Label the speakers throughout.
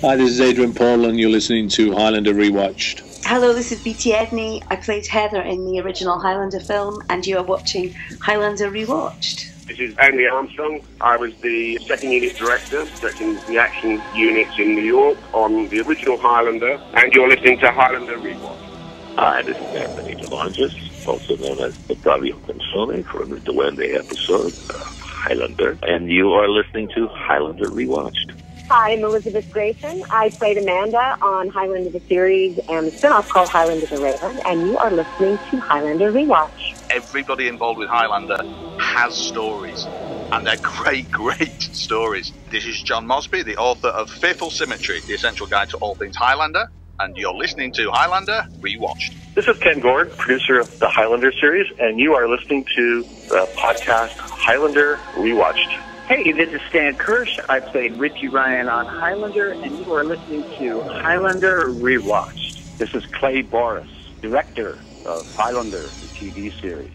Speaker 1: Hi, this is Adrian Paul, and you're listening to Highlander Rewatched.
Speaker 2: Hello, this is BT Edney. I played Heather in the original Highlander film, and you are watching Highlander Rewatched.
Speaker 3: This is Andy Armstrong. I was the second unit director, directing the action units in New York on the original Highlander, and you're listening to Highlander Rewatched.
Speaker 4: Hi, this is Anthony Delonges, also known as the Dario Console from the Duende episode, Highlander, and you are listening to Highlander Rewatched.
Speaker 5: Hi, I'm Elizabeth Grayson. I played Amanda on Highlander the series and the spin-off called Highlander the Raven, and you are listening to Highlander Rewatch.
Speaker 6: Everybody involved with Highlander has stories, and they're great, great stories. This is John Mosby, the author of Fearful Symmetry, the essential guide to all things Highlander, and you're listening to Highlander Rewatched.
Speaker 7: This is Ken Gord, producer of the Highlander series, and you are listening to the podcast Highlander Rewatched.
Speaker 8: Hey, this is Stan Kirsch. I played Richie Ryan on Highlander, and you are listening to Highlander Rewatched.
Speaker 9: This is Clay Boris, director of Highlander, the TV series,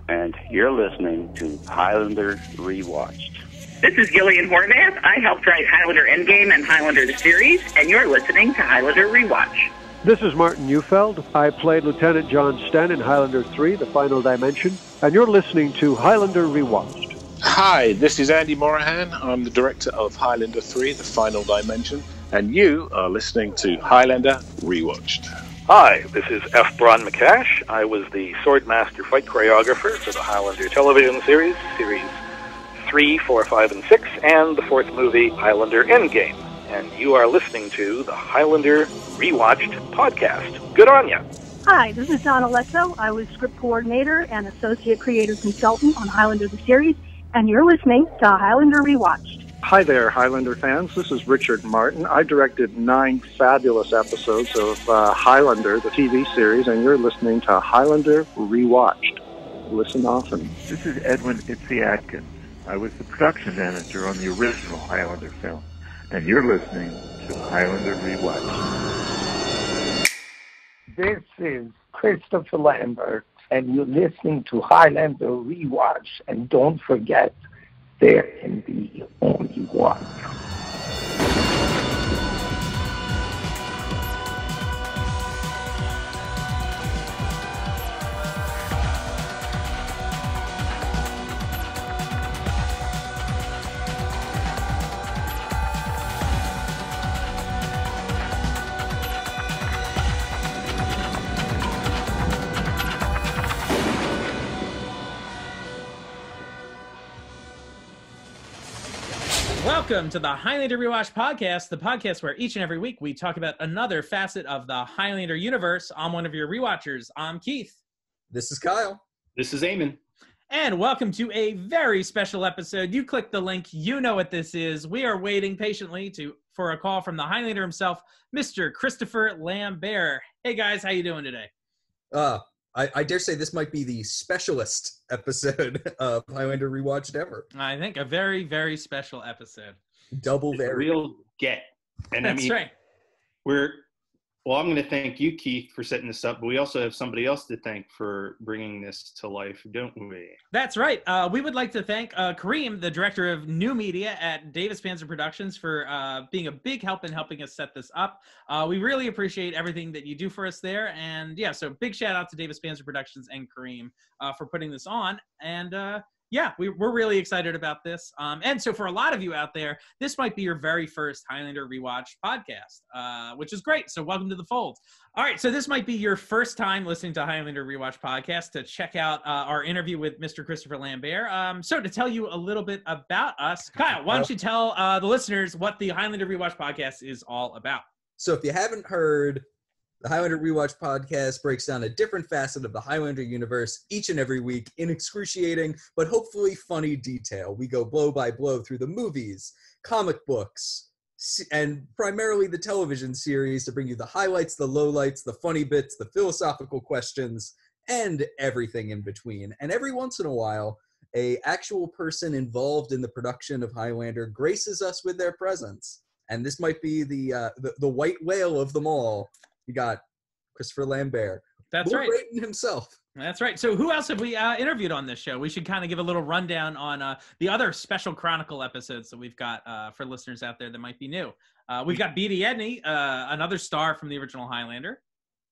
Speaker 9: and you're listening to Highlander Rewatched.
Speaker 10: This is Gillian Horvath. I helped write Highlander Endgame and Highlander the series, and you're listening to Highlander Rewatch.
Speaker 11: This is Martin Neufeld. I played Lieutenant John Sten in Highlander 3, The Final Dimension, and you're listening to Highlander Rewatched.
Speaker 12: Hi, this is Andy Morahan. I'm the director of Highlander 3, The Final Dimension, and you are listening to Highlander Rewatched.
Speaker 13: Hi, this is F. Bron McCash. I was the Swordmaster fight choreographer for the Highlander television series, Series 3, 4, 5, and 6, and the fourth movie, Highlander Endgame. And you are listening to the Highlander Rewatched podcast. Good on ya.
Speaker 14: Hi, this is Donna Letzo. I was script coordinator and associate creative consultant on Highlander the series, and you're listening to Highlander Rewatched.
Speaker 15: Hi there, Highlander fans. This is Richard Martin. I directed 9 fabulous episodes of Highlander, the TV series, and you're listening to Highlander Rewatched. Listen often.
Speaker 16: This is Edwin Itzy Atkins. I was the production manager on the original Highlander film, and you're listening to Highlander Rewatched.
Speaker 17: This is Christopher Lambert, and you're listening to Highlander Rewatch. And don't forget, there can be only one.
Speaker 18: Welcome to the Highlander Rewatch podcast, the podcast where each and every week we talk about another facet of the Highlander universe. I'm one of your rewatchers. I'm Keith.
Speaker 19: This is Kyle.
Speaker 20: This is Eamon.
Speaker 18: And welcome to a very special episode. You click the link, you know what this is. We are waiting patiently for a call from the Highlander himself, Mr. Christopher Lambert. Hey guys, how you doing today?
Speaker 19: I dare say this might be the specialist episode of Highlander Rewatched ever.
Speaker 18: I think a very, very special episode.
Speaker 19: Double
Speaker 20: it's
Speaker 19: very.
Speaker 20: A real get. And
Speaker 18: that's right.
Speaker 20: I'm going to thank you, Keith, for setting this up, but we also have somebody else to thank for bringing this to life, don't we?
Speaker 18: That's right. We would like to thank Kareem, the director of new media at Davis Panzer Productions, for being a big help in helping us set this up. We really appreciate everything that you do for us there. And yeah, so big shout out to Davis Panzer Productions and Kareem for putting this on. And yeah, we're really excited about this. And so for a lot of you out there, this might be your very first Highlander Rewatch podcast, which is great. So welcome to the fold. All right, so this might be your first time listening to Highlander Rewatch podcast to check out our interview with Mr. Christopher Lambert. So to tell you a little bit about us, Kyle, why don't you tell the listeners what the Highlander Rewatch podcast is all about?
Speaker 19: So if you haven't heard, the Highlander Rewatch podcast breaks down a different facet of the Highlander universe each and every week in excruciating but hopefully funny detail. We go blow by blow through the movies, comic books, and primarily the television series to bring you the highlights, the lowlights, the funny bits, the philosophical questions, and everything in between. And every once in a while, a actual person involved in the production of Highlander graces us with their presence. And this might be the white whale of them all. We got Christopher Lambert.
Speaker 18: That's
Speaker 19: Lord
Speaker 18: right.
Speaker 19: Raiden himself.
Speaker 18: That's right. So who else have we interviewed on this show? We should kind of give a little rundown on the other special Chronicle episodes that we've got for listeners out there that might be new. We've got B.D. Edney, another star from the original Highlander.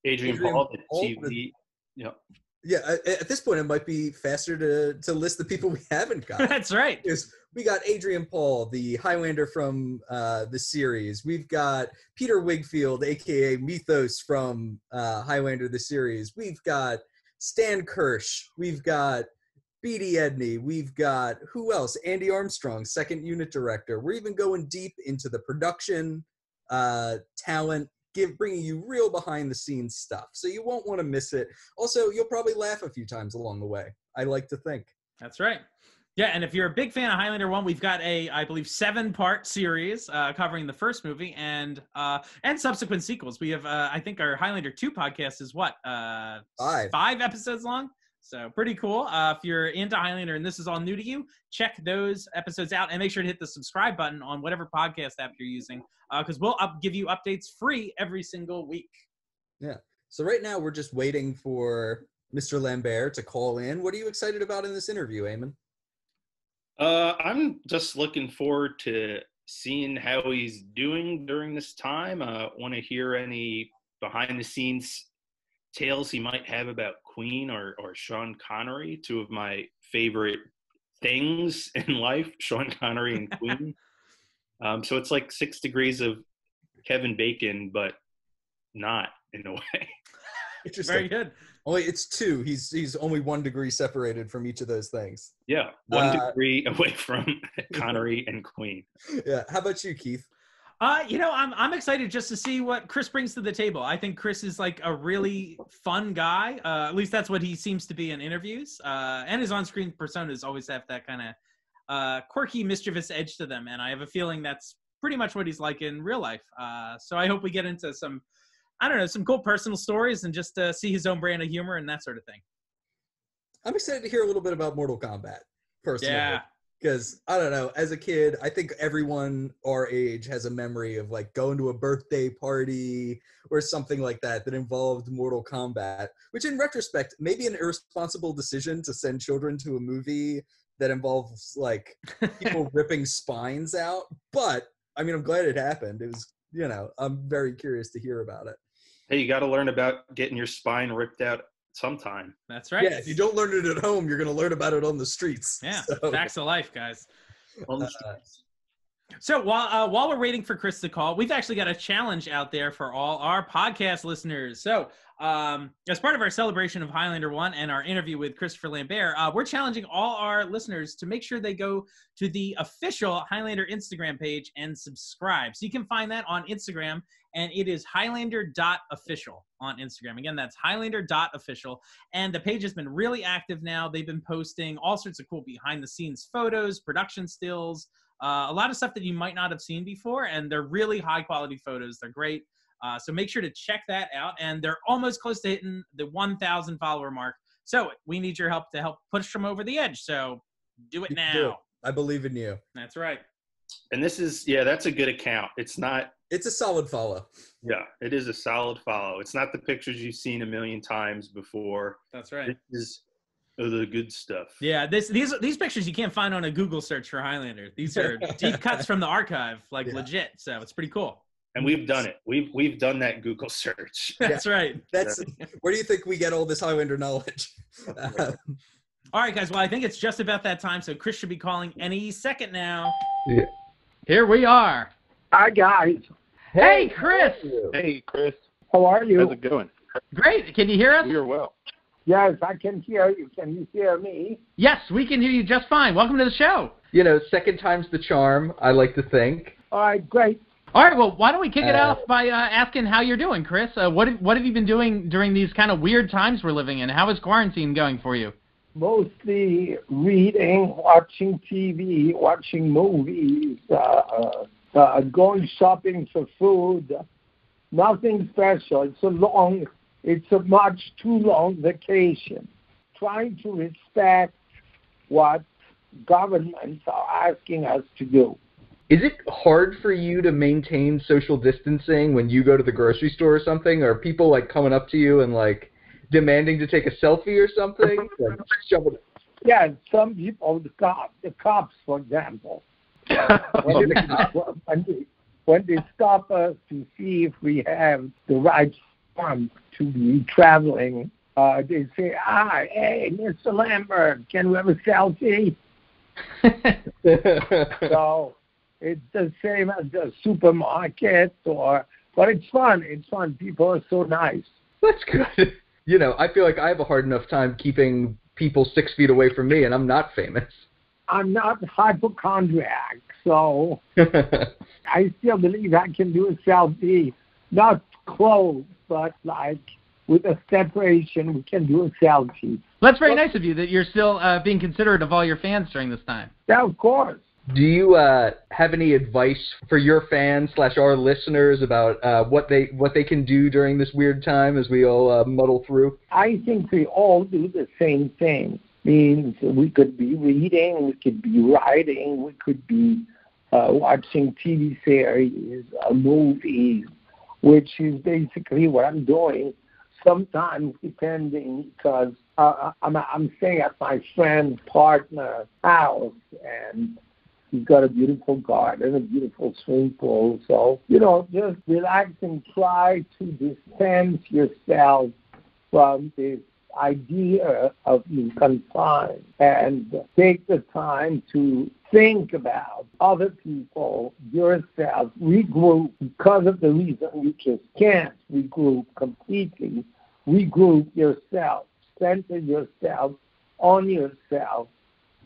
Speaker 20: Adrian Paul, the TV. Yep.
Speaker 19: Yeah, at this point, it might be faster to list the people we haven't got.
Speaker 18: That's right.
Speaker 19: We got Adrian Paul, the Highlander from the series. We've got Peter Wigfield, a.k.a. Mythos from Highlander the series. We've got Stan Kirsch. We've got B.D. Edney. We've got, who else? Andy Armstrong, second unit director. We're even going deep into the production, talent, bringing you real behind-the-scenes stuff. So you won't want to miss it. Also, you'll probably laugh a few times along the way, I like to think.
Speaker 18: That's right. Yeah, and if you're a big fan of Highlander 1, we've got I believe, 7-part series covering the first movie and subsequent sequels. We have, I think our Highlander 2 podcast is what? 5 episodes long? So pretty cool. If you're into Highlander and this is all new to you, check those episodes out and make sure to hit the subscribe button on whatever podcast app you're using because we'll give you updates free every single week.
Speaker 19: Yeah. So right now we're just waiting for Mr. Lambert to call in. What are you excited about in this interview, Eamon?
Speaker 20: I'm just looking forward to seeing how he's doing during this time. Want to hear any behind-the-scenes tales he might have about Queen or Sean Connery, two of my favorite things in life, Sean Connery and Queen. So it's like 6 degrees of Kevin Bacon, but not in a way.
Speaker 18: Very good.
Speaker 19: Only it's 2. He's only 1 degree separated from each of those things.
Speaker 20: Yeah, 1 degree away from Connery and Queen.
Speaker 19: Yeah. How about you, Keith?
Speaker 18: I'm excited just to see what Chris brings to the table. I think Chris is like a really fun guy. At least that's what he seems to be in interviews. And his on-screen personas always have that kind of quirky, mischievous edge to them. And I have a feeling that's pretty much what he's like in real life. So I hope we get into some cool personal stories and just see his own brand of humor and that sort of thing.
Speaker 19: I'm excited to hear a little bit about Mortal Kombat, personally.
Speaker 18: Yeah.
Speaker 19: Because, I don't know, as a kid, I think everyone our age has a memory of, like, going to a birthday party or something like that involved Mortal Kombat, which in retrospect may be an irresponsible decision to send children to a movie that involves, like, people ripping spines out. But, I mean, I'm glad it happened. It was, I'm very curious to hear about it.
Speaker 20: Hey, you got to learn about getting your spine ripped out sometime.
Speaker 18: That's right.
Speaker 19: Yeah, if you don't learn it at home, you're going to learn about it on the streets.
Speaker 18: Yeah,
Speaker 19: so.
Speaker 18: Facts of life, guys. So while we're waiting for Chris to call, we've actually got a challenge out there for all our podcast listeners. So as part of our celebration of Highlander 1 and our interview with Christopher Lambert, we're challenging all our listeners to make sure they go to the official Highlander Instagram page and subscribe. So you can find that on Instagram, and it is Highlander.official on Instagram. Again, that's Highlander.official. And the page has been really active now. They've been posting all sorts of cool behind-the-scenes photos, production stills, a lot of stuff that you might not have seen before, and they're really high-quality photos. They're great. So make sure to check that out. And they're almost close to hitting the 1,000 follower mark. So we need your help to help push them over the edge. So do it now.
Speaker 19: Do it. I believe in you.
Speaker 18: That's right.
Speaker 20: And this is, that's a good account. It's
Speaker 19: a solid follow.
Speaker 20: Yeah, it is a solid follow. It's not the pictures you've seen a million times before.
Speaker 18: That's right.
Speaker 20: This is the good stuff.
Speaker 18: Yeah, these pictures you can't find on a Google search for Highlander. These are deep cuts from the archive, legit. So it's pretty cool.
Speaker 20: And we've done it. We've done that Google search.
Speaker 18: That's right.
Speaker 19: That's where do you think we get all this Highlander knowledge?
Speaker 18: All right, guys. Well, I think it's just about that time. So Chris should be calling any second now.
Speaker 16: Yeah.
Speaker 18: Here we are.
Speaker 17: Hi, guys.
Speaker 18: Hey, Chris.
Speaker 13: Hey, Chris.
Speaker 17: How are you?
Speaker 13: How's it going?
Speaker 18: Great. Can you hear us?
Speaker 13: You're well.
Speaker 17: Yes, I can hear you. Can you hear me?
Speaker 18: Yes, we can hear you just fine. Welcome to the show.
Speaker 19: Second time's the charm, I like to think.
Speaker 17: All right, great.
Speaker 18: All right, well, why don't we kick it off by asking how you're doing, Chris? What have you been doing during these kind of weird times we're living in? How is quarantine going for you?
Speaker 17: Mostly reading, watching TV, watching movies, going shopping for food. Nothing special. It's a much too long vacation. Trying to respect what governments are asking us to do.
Speaker 19: Is it hard for you to maintain social distancing when you go to the grocery store or something? Are people coming up to you and demanding to take a selfie or something? Like, jumping.
Speaker 17: Yeah, some people, the cops, for example, when they stop us to see if we have the right form to be traveling, they say, hey, Mr. Lambert, can we have a selfie? So it's the same as the supermarket, but it's fun. It's fun. People are so nice.
Speaker 19: That's good. You know, I feel like I have a hard enough time keeping people 6 feet away from me, and I'm not famous.
Speaker 17: I'm not hypochondriac, so I still believe I can do a selfie, not close, but like with a separation, we can do a selfie.
Speaker 18: Well, that's very nice of you that you're still being considerate of all your fans during this time.
Speaker 17: Yeah, of course.
Speaker 19: Do you have any advice for your fans / our listeners about what they can do during this weird time as we all muddle through?
Speaker 17: I think we all do the same thing. Means we could be reading, we could be writing, we could be watching TV series, movies, which is basically what I'm doing. Sometimes depending, because I'm staying at my friend's partner's house, and he's got a beautiful garden, a beautiful swimming pool. So, just relax and try to distance yourself from this idea of being confined and take the time to think about other people, yourself, regroup because of the reason you just can't regroup completely. Regroup yourself, center yourself on yourself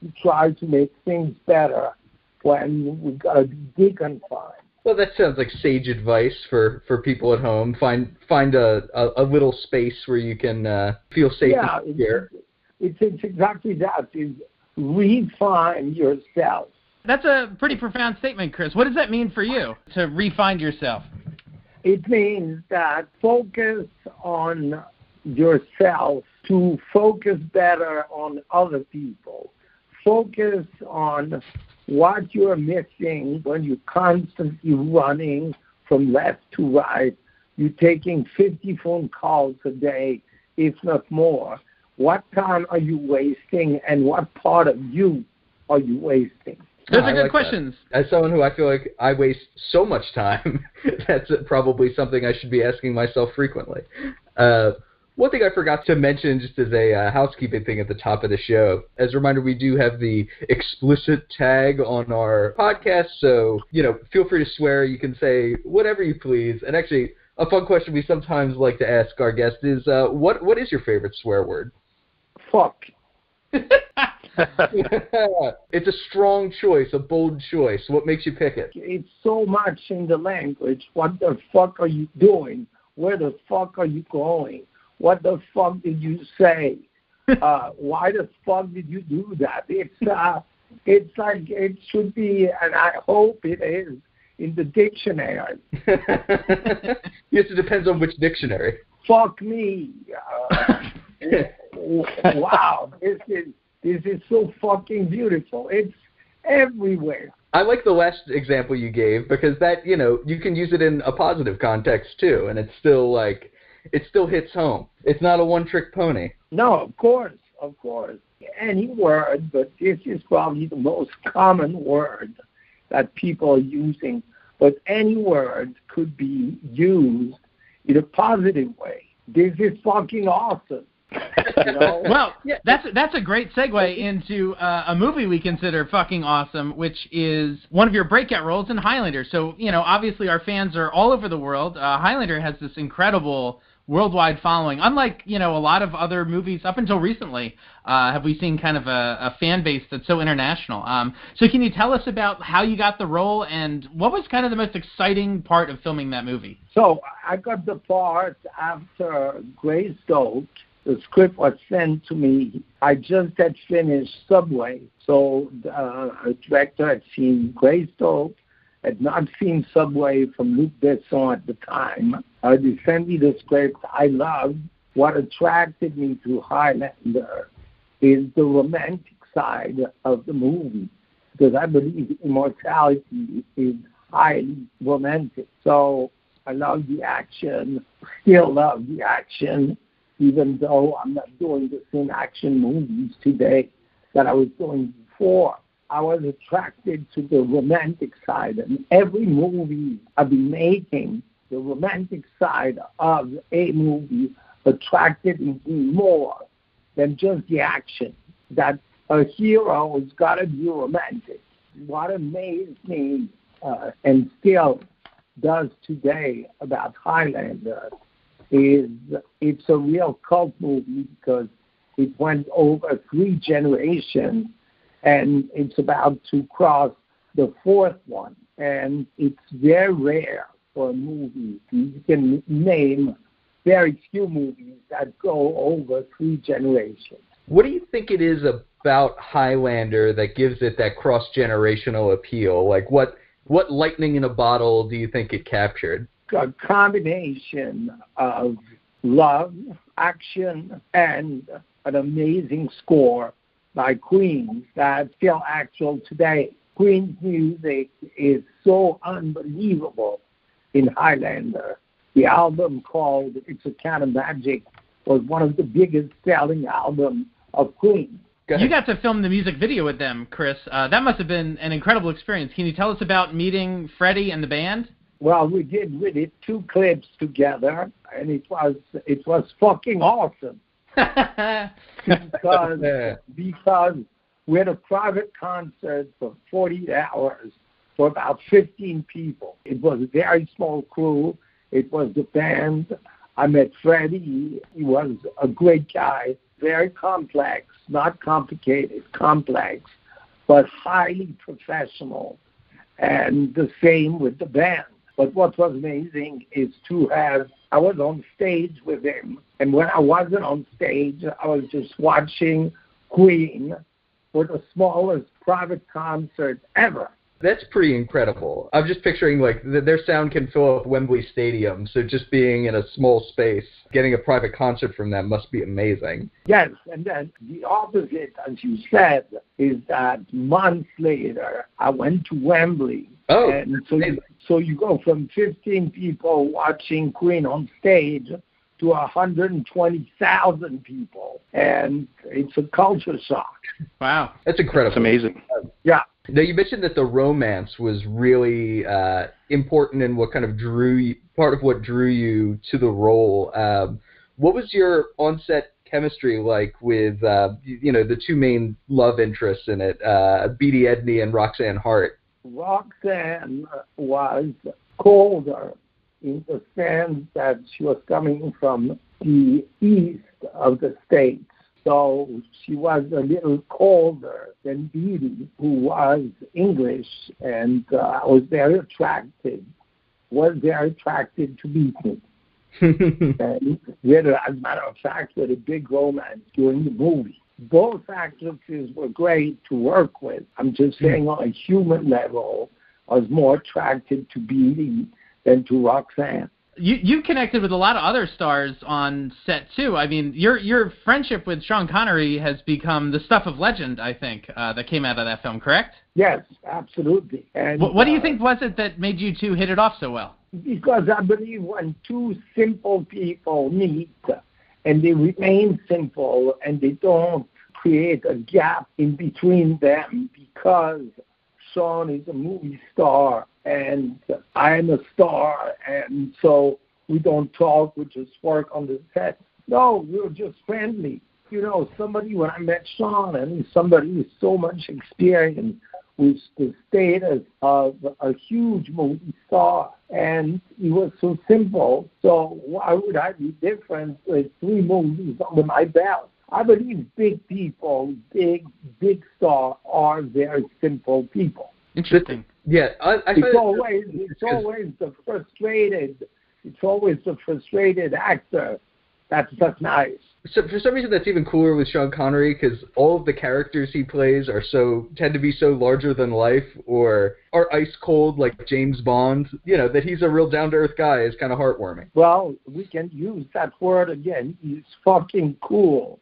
Speaker 17: to try to make things better when we gotta be deconfined.
Speaker 19: Well, that sounds like sage advice for people at home. Find a little space where you can feel safe and secure.
Speaker 17: It's exactly that. Is refine yourself.
Speaker 18: That's a pretty profound statement, Chris. What does that mean for you, to refine yourself?
Speaker 17: It means that focus on yourself to focus better on other people. Focus on what you're missing when you're constantly running from left to right. You're taking 50 phone calls a day, if not more. What time are you wasting, and what part of you are you wasting?
Speaker 18: Those are good questions.
Speaker 19: As someone who I feel like I waste so much time, that's probably something I should be asking myself frequently. One thing I forgot to mention, just as a housekeeping thing at the top of the show, as a reminder, we do have the explicit tag on our podcast, so, feel free to swear. You can say whatever you please. And actually, a fun question we sometimes like to ask our guests is, what is your favorite swear word?
Speaker 17: Fuck.
Speaker 19: It's a strong choice, a bold choice. What makes you pick it?
Speaker 17: It's so much in the language. What the fuck are you doing? Where the fuck are you going? What the fuck did you say? Why the fuck did you do that? It's like it should be, and I hope it is, in the dictionary.
Speaker 19: Yes, it depends on which dictionary.
Speaker 17: Fuck me. Wow, this is so fucking beautiful. It's everywhere.
Speaker 19: I like the last example you gave because that, you can use it in a positive context too, and it's still like, it still hits home. It's not a one-trick pony.
Speaker 17: No, of course. Any word, but this is probably the most common word that people are using. But any word could be used in a positive way. This is fucking awesome.
Speaker 18: Well, that's a great segue into a movie we consider fucking awesome, which is one of your breakout roles in Highlander. So, obviously our fans are all over the world. Highlander has this incredible worldwide following. Unlike, a lot of other movies up until recently, have we seen kind of a fan base that's so international. So can you tell us about how you got the role and what was kind of the most exciting part of filming that movie?
Speaker 17: So I got the part after Greystoke. The script was sent to me. I just had finished Subway. So the director had seen Greystoke, had not seen Subway from Luc Besson at the time. They sent me the script. I loved. What attracted me to Highlander is the romantic side of the movie, because I believe immortality is highly romantic. So I love the action, still love the action. even though I'm not doing the same action movies today that I was doing before. I was attracted to the romantic side, and every movie I've been making, the romantic side of a movie attracted me more than just the action. That a hero has got to be romantic. What amazed me and still does today about Highlander is it's a real cult movie because it went over 3 generations, and it's about to cross the 4th one. And it's very rare for a movie. You can name very few movies that go over 3 generations.
Speaker 19: What do you think it is about Highlander that gives it that cross-generational appeal? Like, what lightning in a bottle do you think it captured?
Speaker 17: A combination of love, action, and an amazing score by Queen that's still actual today. Queen's music is so unbelievable in Highlander. The album called It's a Kind of Magic was one of the biggest selling albums of Queen.
Speaker 18: You got to film the music video with them, Chris. That must have been an incredible experience. Can you tell us about meeting Freddie and the band?
Speaker 17: Well, we did 2 clips together, and it was fucking awesome. because we had a private concert for 40 hours for about 15 people. It was a very small crew. It was the band. I met Freddie. He was a great guy, very complex, not complicated, complex, but highly professional. And the same with the band. But what was amazing is I was on stage with him, and when I wasn't on stage, I was just watching Queen for the smallest private concert ever.
Speaker 19: That's pretty incredible. I'm just picturing, like, their sound can fill up Wembley Stadium, so just being in a small space, getting a private concert from them must be amazing.
Speaker 17: Yes, and then the opposite, as you said, is that months later, I went to Wembley.
Speaker 19: Oh,
Speaker 17: and so you go from 15 people watching Queen on stage to 120,000 people, and it's a culture shock.
Speaker 18: Wow.
Speaker 19: That's incredible.
Speaker 13: That's amazing.
Speaker 17: Yeah.
Speaker 19: Now, you mentioned that the romance was really important and part of what drew you to the role. What was your on-set chemistry like with, the 2 main love interests in it, Beatty Edney and Roxanne Hart?
Speaker 17: Roxanne was colder in the sense that she was coming from the east of the States. So she was a little colder than Beatty, who was English, and was very attracted to Beatty. And as a matter of fact, we had a big romance during the movie. Both actresses were great to work with. I'm just saying on a human level, I was more attracted to Beatty than to Roxanne.
Speaker 18: You connected with a lot of other stars on set too. I mean, your friendship with Sean Connery has become the stuff of legend, I think, that came out of that film, correct?
Speaker 17: Yes, absolutely. And
Speaker 18: what do you think was it that made you 2 hit it off so well?
Speaker 17: Because I believe when 2 simple people meet and they remain simple and they don't create a gap in between them because Sean is a movie star and I'm a star, and so we don't talk, we just work on the set. No, we were just friendly. When I met Sean, and somebody with so much experience, with the status of a huge movie star, and he was so simple, so why would I be different with 3 movies under my belt? I believe big people, big stars are very simple people.
Speaker 18: Interesting.
Speaker 19: Yeah,
Speaker 17: it's always the frustrated actor that's nice.
Speaker 19: So for some reason, that's even cooler with Sean Connery because all of the characters he plays tend to be so larger than life or are ice cold like James Bond. That he's a real down to earth guy is kind of heartwarming.
Speaker 17: Well, we can use that word again. He's fucking cool.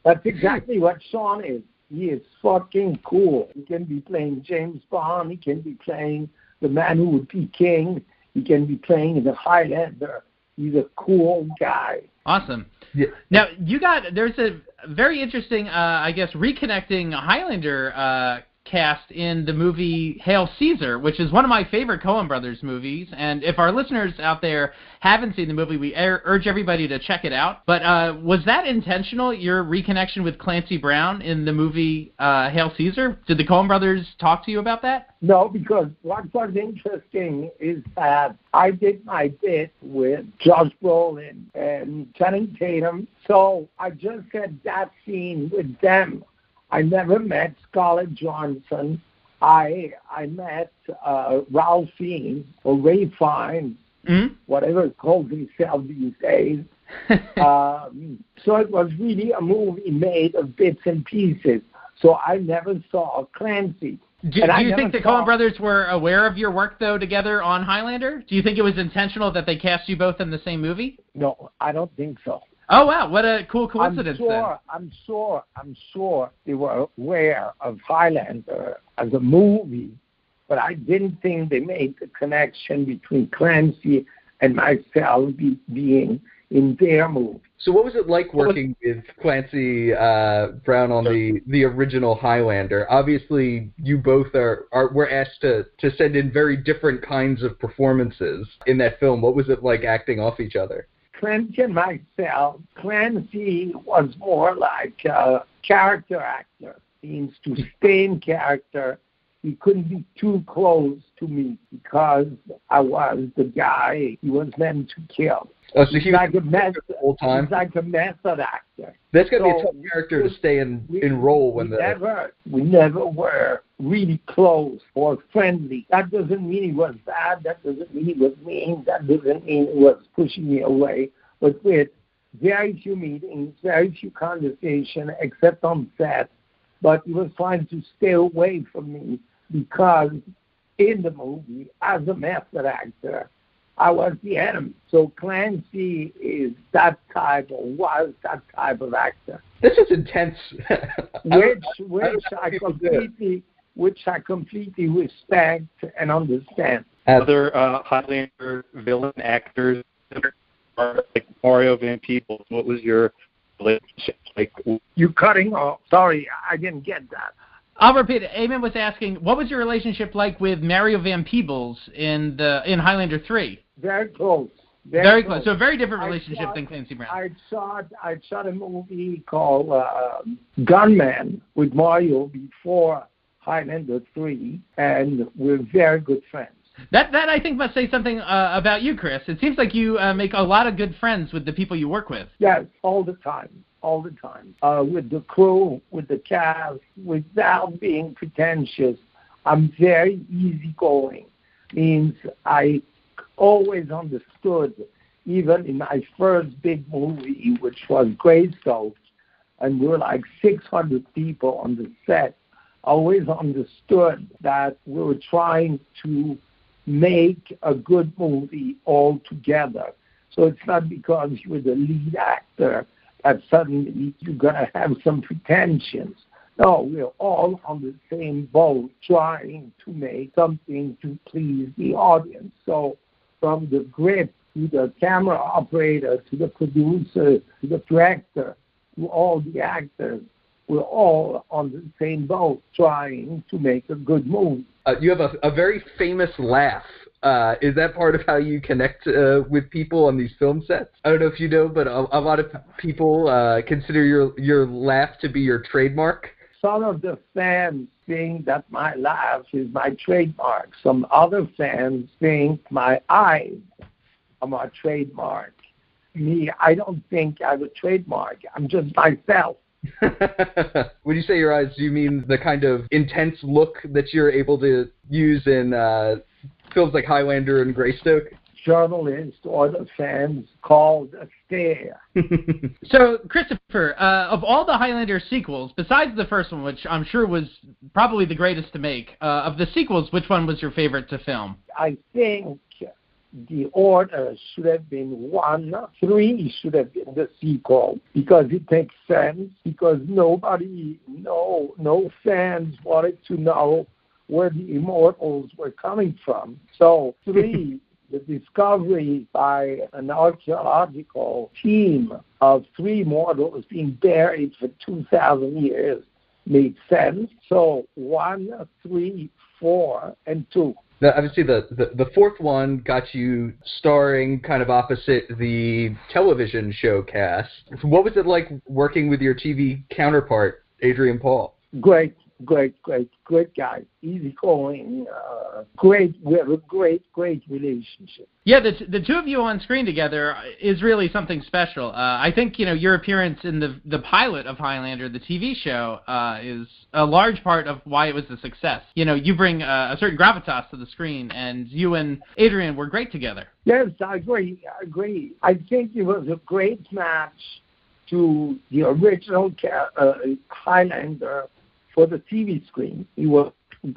Speaker 17: That's exactly what Sean is. He is fucking cool. He can be playing James Bond. He can be playing the man who would be king. He can be playing the Highlander. He's a cool guy.
Speaker 18: Awesome.
Speaker 19: Yeah.
Speaker 18: Now, there's a very interesting, I guess, reconnecting Highlander cast in the movie Hail Caesar, which is one of my favorite Coen Brothers movies. And if our listeners out there haven't seen the movie, we urge everybody to check it out. But was that intentional, your reconnection with Clancy Brown in the movie Hail Caesar? Did the Coen Brothers talk to you about that?
Speaker 17: No, because what was interesting is that I did my bit with Josh Brolin and Channing Tatum, so I just had that scene with them. I never met Scarlett Johansson. I met Ralph Fiennes or Ray Fiennes, whatever it calls himself these days. So it was really a movie made of bits and pieces. So I never saw Clancy.
Speaker 18: Do you think the Coen Brothers were aware of your work, though, together on Highlander? Do you think it was intentional that they cast you both in the same movie?
Speaker 17: No, I don't think so.
Speaker 18: Oh, wow. What a cool coincidence,
Speaker 17: I'm sure they were aware of Highlander as a movie, but I didn't think they made the connection between Clancy and myself being in their movie.
Speaker 19: So what was it like working with Clancy Brown on the original Highlander? Obviously, you both were asked to send in very different kinds of performances in that film. What was it like acting off each other?
Speaker 17: Clancy and myself, Clancy was more like a character actor. Means to stay in character. He couldn't be too close to me because I was the guy he was meant to kill.
Speaker 19: Oh, so he was
Speaker 17: like a method,
Speaker 19: the whole time?
Speaker 17: He's like a method actor.
Speaker 19: That's got to be a tough character to stay in role when
Speaker 17: we never were really close or friendly. That doesn't mean he was bad. That doesn't mean he was mean. That doesn't mean he was pushing me away. But with very few meetings, very few conversation, except on set. But he was trying to stay away from me because in the movie, as a method actor, I was the enemy. So Clancy is that type, or was that type of actor.
Speaker 19: This is intense.
Speaker 17: which I completely respect and understand.
Speaker 21: Other Highlander villain actors, like Mario Van Peebles, what was your relationship like?
Speaker 17: You cutting off? Sorry, I didn't get that.
Speaker 18: I'll repeat it. Eamon was asking, what was your relationship like with Mario Van Peebles in Highlander 3?
Speaker 17: Very close.
Speaker 18: Very close. So a very different relationship than Clancy Brown.
Speaker 17: I shot a movie called Gunman with Mario before Highlander 3, and we're very good friends.
Speaker 18: That I think must say something about you, Chris. It seems like you make a lot of good friends with the people you work with.
Speaker 17: Yes, all the time. With the crew, with the cast, without being pretentious. I'm very easygoing. Means I always understood, even in my first big movie, which was Greystoke, and we were like 600 people on the set, I always understood that we were trying to make a good movie all together. So it's not because you're the lead actor that suddenly you're going to have some pretensions. No, we're all on the same boat trying to make something to please the audience. So from the grip to the camera operator to the producer to the director to all the actors, we're all on the same boat trying to make a good movie.
Speaker 19: You have a very famous laugh. Is that part of how you connect with people on these film sets? I don't know if you know, but a lot of people consider your laugh to be your trademark.
Speaker 17: Some of the fans think that my laugh is my trademark. Some other fans think my eyes are my trademark. Me, I don't think I have a trademark. I'm just myself.
Speaker 19: When you say your eyes, do you mean the kind of intense look that you're able to use in films like Highlander and Greystoke?
Speaker 17: Journalists or the fans called a stare.
Speaker 18: So, Christopher, of all the Highlander sequels, besides the first one, which I'm sure was probably the greatest to make, of the sequels, which one was your favorite to film?
Speaker 17: I think the order should have been 1. 3 should have been the sequel because it makes sense, because no fans wanted to know where the Immortals were coming from. So 3 the discovery by an archaeological team of 3 mortals being buried for 2,000 years made sense. So 1, 3, 4, and 2.
Speaker 19: Obviously, the fourth one got you starring kind of opposite the television show cast. What was it like working with your TV counterpart, Adrian Paul?
Speaker 17: Great guy. Easygoing. Great. We have a great relationship.
Speaker 18: Yeah, the two of you on screen together is really something special. I think, your appearance in the pilot of Highlander, the TV show, is a large part of why it was a success. You bring a certain gravitas to the screen, and you and Adrian were great together.
Speaker 17: Yes, I agree. I think it was a great match to the original Highlander for the TV screen. He was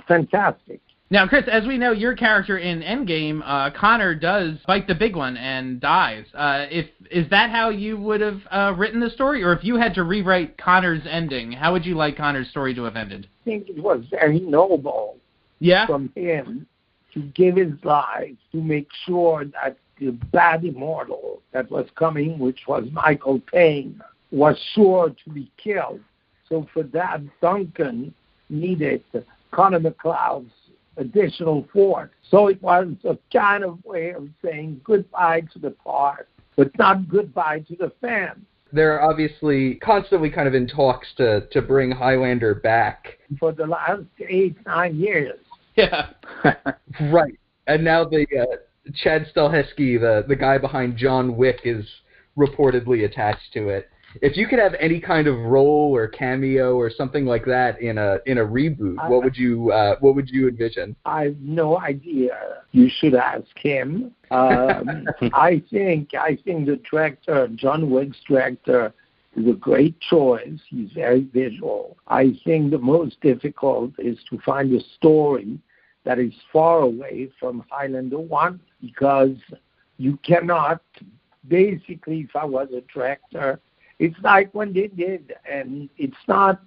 Speaker 17: fantastic.
Speaker 18: Now, Chris, as we know, your character in Endgame, Connor, does bite the big one and dies. Is that how you would have written the story? Or if you had to rewrite Connor's ending, how would you like Connor's story to have ended?
Speaker 17: I think it was very noble from him to give his life to make sure that the bad immortal that was coming, which was Michael Payne, was sure to be killed. So for that, Duncan needed Connor McLeod's additional force. So it was a kind of way of saying goodbye to the part, but not goodbye to the fans.
Speaker 19: They're obviously constantly kind of in talks to bring Highlander back.
Speaker 17: For the last 8-9 years.
Speaker 19: Yeah. Right. And now the Chad Stahelski, the guy behind John Wick, is reportedly attached to it. If you could have any kind of role or cameo or something like that in a reboot, what would you envision?
Speaker 17: I have no idea. You should ask him. I think the director, John Wick's director, is a great choice. He's very visual. I think the most difficult is to find a story that is far away from Highlander 1, because you cannot, basically, if I was a director, it's like when they did, and it's not,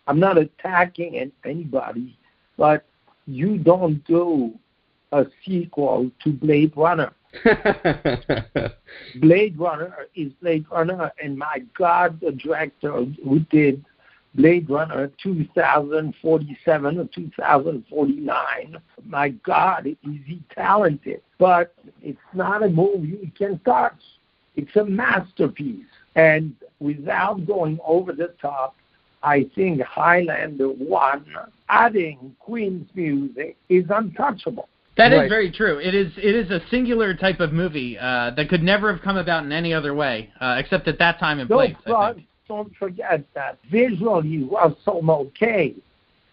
Speaker 17: I'm not attacking anybody, but you don't do a sequel to Blade Runner. Blade Runner is Blade Runner, and my God, the director who did Blade Runner 2047 or 2049, my God, is he talented. But it's not a movie you can touch. It's a masterpiece. And without going over the top, I think Highlander 1, adding Queen's music, is untouchable.
Speaker 18: That is very true. It is a singular type of movie that could never have come about in any other way, except at that time and place.
Speaker 17: Don't forget that visually Russell Mulcahy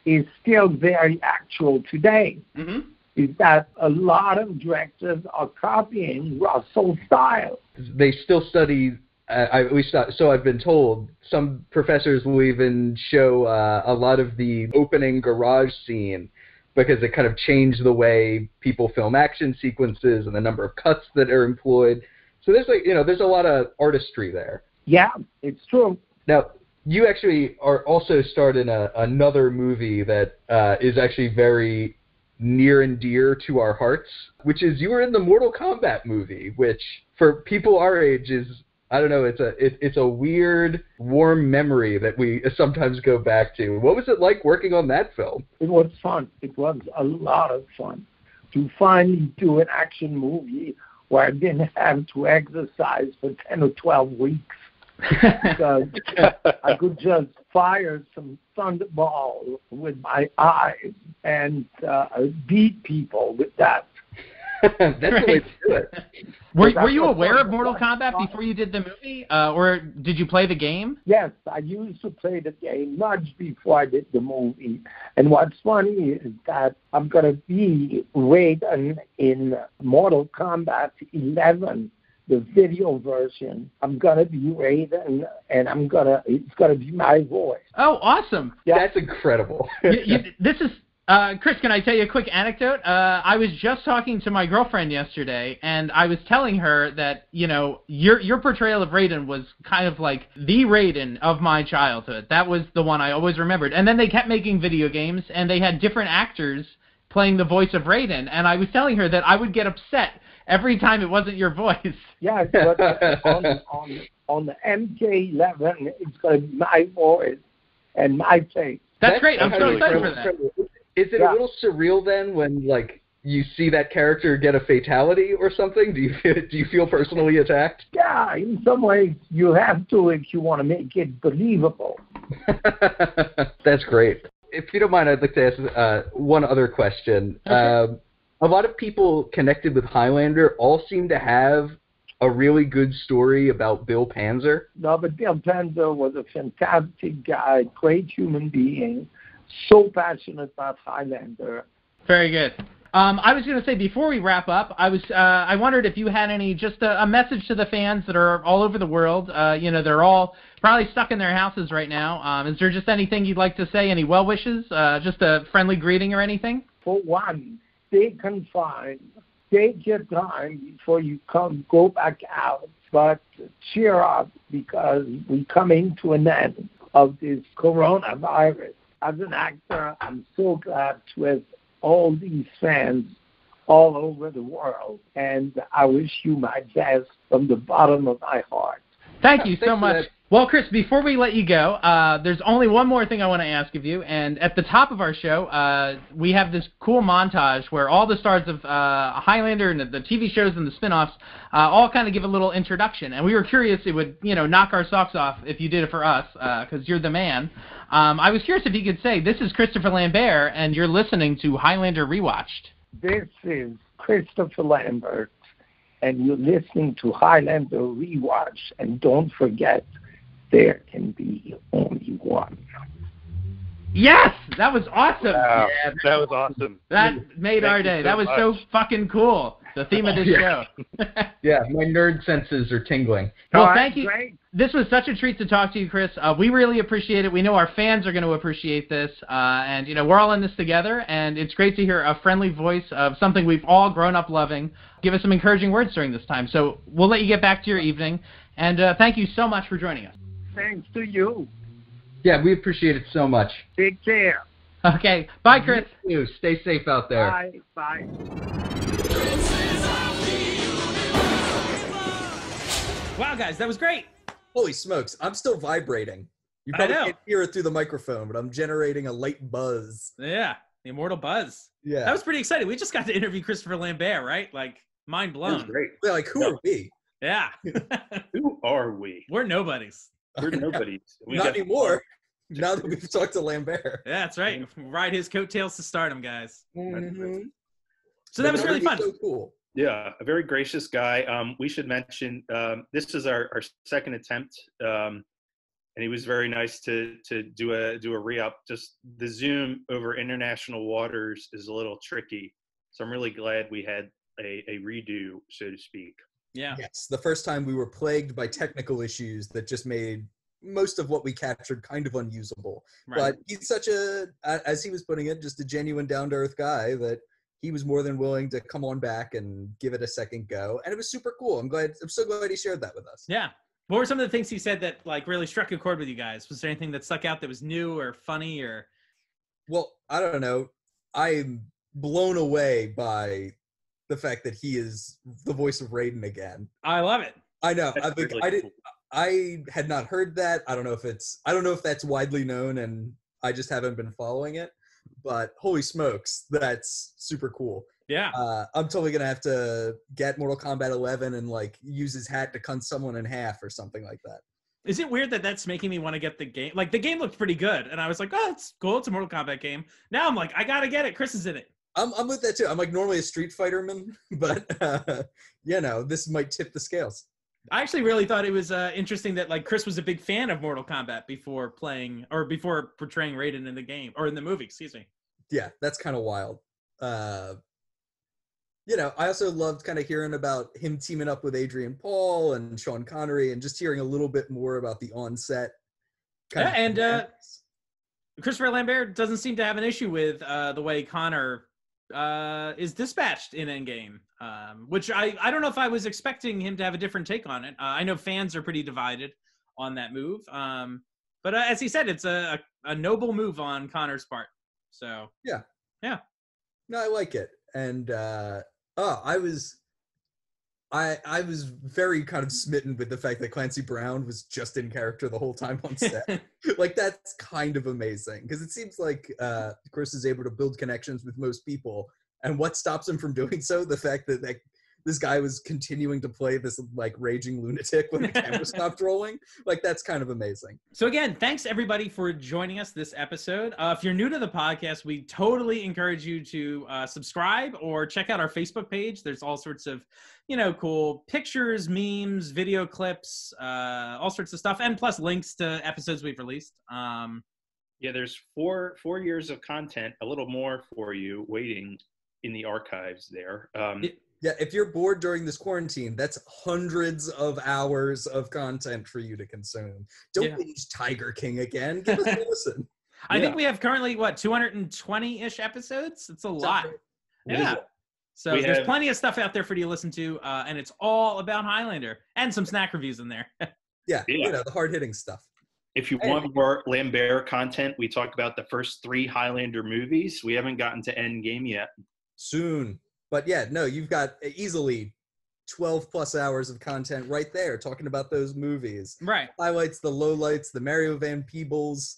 Speaker 17: is still very actual today. Mm-hmm. Is that a lot of directors are copying Russell's style.
Speaker 19: They still study, at least so I've been told, some professors will even show a lot of the opening garage scene, because it kind of changed the way people film action sequences and the number of cuts that are employed. So there's a lot of artistry there.
Speaker 17: Yeah, it's true.
Speaker 19: Now, you actually are also starred in another movie that is actually very near and dear to our hearts, which is you were in the Mortal Kombat movie, which for people our age is, I don't know, it's a weird, warm memory that we sometimes go back to. What was it like working on that film?
Speaker 17: It was fun. It was a lot of fun to finally do an action movie where I didn't have to exercise for 10 or 12 weeks. Because I could just fire some thunderball with my eyes and beat people with that.
Speaker 19: That's the way to do it.
Speaker 18: Were you aware of Mortal Kombat before you did the movie, or did you play the game?
Speaker 17: Yes, I used to play the game much before I did the movie. And what's funny is that I'm going to be Raiden in Mortal Kombat 11. The video version, I'm gonna be Raiden, and it's gonna be my voice.
Speaker 18: Oh, awesome!
Speaker 17: Yeah.
Speaker 19: That's incredible.
Speaker 18: This is Chris. Can I tell you a quick anecdote? I was just talking to my girlfriend yesterday, and I was telling her that your portrayal of Raiden was kind of like the Raiden of my childhood. That was the one I always remembered. And then they kept making video games, and they had different actors playing the voice of Raiden, and I was telling her that I would get upset every time it wasn't your voice.
Speaker 17: Yeah, but on the MK11, it's going to be my voice and my face.
Speaker 18: That's great. I'm so excited for that.
Speaker 1: Is it a little surreal then when, like, you see that character get a fatality or something? Do you feel personally attacked?
Speaker 17: Yeah, in some ways you have to if you want to make it believable.
Speaker 1: That's great. If you don't mind, I'd like to ask one other question. Okay. A lot of people connected with Highlander all seem to have a really good story about Bill Panzer.
Speaker 17: No, but Bill Panzer was a fantastic guy, great human being, so passionate about Highlander.
Speaker 18: Very good. I was going to say, before we wrap up, I wondered if you had any, just a message to the fans that are all over the world. They're all probably stuck in their houses right now. Is there just anything you'd like to say, any well wishes, just a friendly greeting or anything?
Speaker 17: For one, stay confined. Take your time before you go back out. But cheer up, because we're coming to an end of this coronavirus. As an actor, I'm so glad to have all these fans all over the world, and I wish you my best from the bottom of my heart.
Speaker 18: Thank you so much. Well, Chris, before we let you go, there's only one more thing I want to ask of you, and at the top of our show, we have this cool montage where all the stars of Highlander and the TV shows and the spin-offs all kind of give a little introduction, and we were curious it would, knock our socks off if you did it for us, because you're the man. I was curious if you could say, this is Christopher Lambert, and you're listening to Highlander Rewatched.
Speaker 17: This is Christopher Lambert, and you're listening to Highlander Rewatched, and don't forget, there can be only one.
Speaker 18: Yes! That was awesome!
Speaker 21: Wow, that was awesome.
Speaker 18: That made our day. That was so fucking cool. The theme of this show.
Speaker 1: Yeah, my nerd senses are tingling.
Speaker 18: Well, thank you. Great. This was such a treat to talk to you, Chris. We really appreciate it. We know our fans are going to appreciate this. And, we're all in this together. And it's great to hear a friendly voice of something we've all grown up loving. Give us some encouraging words during this time. So we'll let you get back to your evening. And thank you so much for joining us.
Speaker 17: Thanks to you.
Speaker 1: Yeah, we appreciate it so much.
Speaker 17: Take care.
Speaker 18: Okay. Bye, Chris.
Speaker 1: You too. Stay safe out there.
Speaker 17: Bye. Bye.
Speaker 18: Wow, guys, that was great.
Speaker 19: Holy smokes, I'm still vibrating. You probably can't hear it through the microphone, but I'm generating a light buzz.
Speaker 18: Yeah, the immortal buzz.
Speaker 19: Yeah.
Speaker 18: That was pretty exciting. We just got to interview Christopher Lambert, right? Like, mind blown.
Speaker 20: That was great.
Speaker 19: Yeah, like, who are we?
Speaker 18: Yeah.
Speaker 20: Who are we?
Speaker 18: We're nobodies.
Speaker 20: We're nobodies.
Speaker 19: Not anymore. Now that we've talked to Lambert.
Speaker 18: Yeah, that's right. Ride his coattails to stardom, guys.
Speaker 19: Mm-hmm.
Speaker 18: So that was really fun.
Speaker 19: So cool.
Speaker 20: Yeah, a very gracious guy. We should mention this is our second attempt, and he was very nice to do a re-up. Just the Zoom over international waters is a little tricky, so I'm really glad we had a redo, so to speak.
Speaker 18: Yeah.
Speaker 19: Yes, the first time we were plagued by technical issues that just made most of what we captured kind of unusable. Right. But he's such as he was putting it, just a genuine down-to-earth guy that he was more than willing to come on back and give it a second go. And it was super cool. I'm so glad he shared that with us.
Speaker 18: Yeah. What were some of the things he said that really struck a chord with you guys? Was there anything that stuck out that was new or funny or?
Speaker 19: Well, I don't know. I'm blown away by the fact that he is the voice of Raiden again.
Speaker 18: I love it.
Speaker 19: I know. I had not heard that. I don't know if that's widely known, and I just haven't been following it. But holy smokes, that's super cool.
Speaker 18: Yeah.
Speaker 19: I'm totally gonna have to get Mortal Kombat 11 and use his hat to cut someone in half or something like that.
Speaker 18: Is it weird that that's making me want to get the game? Like, the game looked pretty good, and I was like, oh, it's cool. It's a Mortal Kombat game. Now I'm like, I gotta get it. Chris is in it.
Speaker 19: I'm with that too. I'm normally a Street Fighter man, but this might tip the scales.
Speaker 18: I actually really thought it was interesting that Chris was a big fan of Mortal Kombat before portraying Raiden in the game or in the movie. Excuse me.
Speaker 19: Yeah, that's kind of wild. I also loved kind of hearing about him teaming up with Adrian Paul and Sean Connery, and just hearing a little bit more about the on-set.
Speaker 18: Christopher Lambert doesn't seem to have an issue with the way Connor is dispatched in Endgame, which I don't know if I was expecting him to have a different take on it. I know fans are pretty divided on that move, but as he said, it's a noble move on Connor's part. So
Speaker 19: yeah. No, I like it. And I was very kind of smitten with the fact that Clancy Brown was just in character the whole time on set. Like, that's kind of amazing, because it seems like Chris is able to build connections with most people, and what stops him from doing so? The fact that this guy was continuing to play this like raging lunatic when the camera stopped rolling. Like, that's kind of amazing.
Speaker 18: So again, thanks everybody for joining us this episode. If you're new to the podcast, we totally encourage you to subscribe or check out our Facebook page. There's all sorts of, cool pictures, memes, video clips, all sorts of stuff, and plus links to episodes we've released.
Speaker 20: Yeah, there's four years of content, a little more for you waiting in the archives there.
Speaker 19: Yeah, if you're bored during this quarantine, that's hundreds of hours of content for you to consume. Don't binge Tiger King again. Give us a listen.
Speaker 18: I think we have currently, 220-ish episodes? It's a lot. Yeah. So there's plenty of stuff out there for you to listen to, and it's all about Highlander, and some snack reviews in there.
Speaker 19: Yeah, the hard-hitting stuff.
Speaker 20: If you want more Lambert content, we talked about the first 3 Highlander movies. We haven't gotten to Endgame yet.
Speaker 19: Soon. But yeah, no, you've got easily 12 plus hours of content right there talking about those movies.
Speaker 18: Right.
Speaker 19: Highlights, the lowlights, the Mario Van Peebles,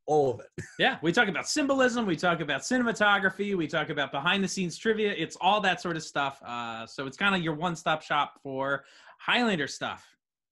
Speaker 19: all of it.
Speaker 18: Yeah, we talk about symbolism, we talk about cinematography, we talk about behind the scenes trivia. It's all that sort of stuff. So it's kind of your one-stop shop for Highlander stuff.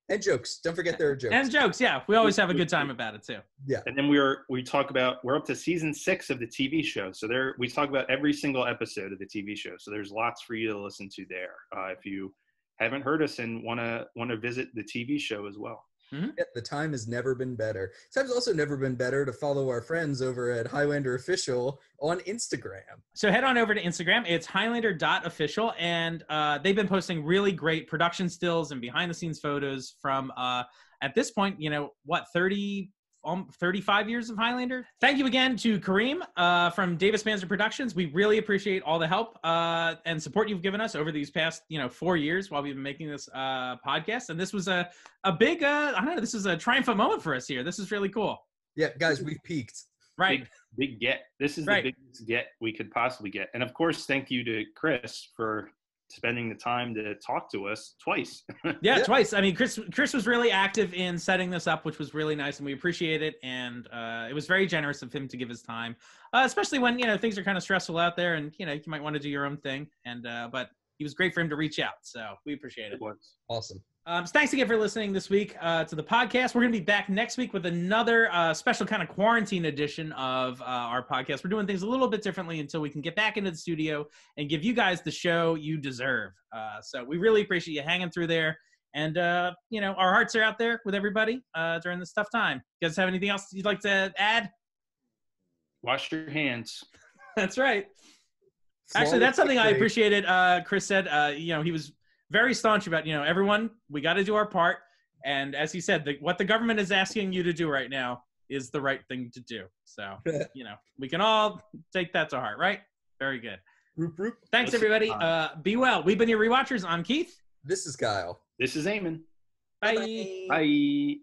Speaker 19: And jokes. Don't forget there are jokes.
Speaker 18: And jokes, yeah. We always have a good time about it too.
Speaker 19: Yeah.
Speaker 20: And then we're up to season 6 of the TV show. So we talk about every single episode of the TV show. So there's lots for you to listen to there. If you haven't heard us and want to visit the TV show as well.
Speaker 19: Mm-hmm. Yeah, the time has never been better. Time's also never been better to follow our friends over at Highlander Official on Instagram.
Speaker 18: So head on over to Instagram. It's Highlander.official, and they've been posting really great production stills and behind-the-scenes photos from, at this point, 35 years of Highlander. Thank you again to Kareem from Davis Panzer Productions. We really appreciate all the help and support you've given us over these past 4 years while we've been making this podcast. And this was a big this is a triumphant moment for us here. This is really cool.
Speaker 19: Yeah, guys, we've peaked.
Speaker 18: Right.
Speaker 20: Big get. This is the biggest get we could possibly get. And of course, thank you to Chris for spending the time to talk to us twice.
Speaker 18: Yeah, twice. I mean, Chris was really active in setting this up, which was really nice, and we appreciate it. And it was very generous of him to give his time, especially when things are kind of stressful out there, and you might want to do your own thing. And but it was great for him to reach out, so we appreciate it.
Speaker 19: Awesome.
Speaker 18: So thanks again for listening this week to the podcast. We're going to be back next week with another special kind of quarantine edition of our podcast. We're doing things a little bit differently until we can get back into the studio and give you guys the show you deserve. So we really appreciate you hanging through there. And, our hearts are out there with everybody during this tough time. You guys have anything else you'd like to add?
Speaker 20: Wash your hands.
Speaker 18: That's right. Actually, that's something I appreciated. Chris said, he was very staunch about, everyone, we got to do our part. And as he said, what the government is asking you to do right now is the right thing to do. So, we can all take that to heart, right? Very good. Thanks, everybody. Be well. We've been your Rewatchers. I'm Keith.
Speaker 19: This is Kyle.
Speaker 20: This is Eamon.
Speaker 18: Bye.
Speaker 20: Bye.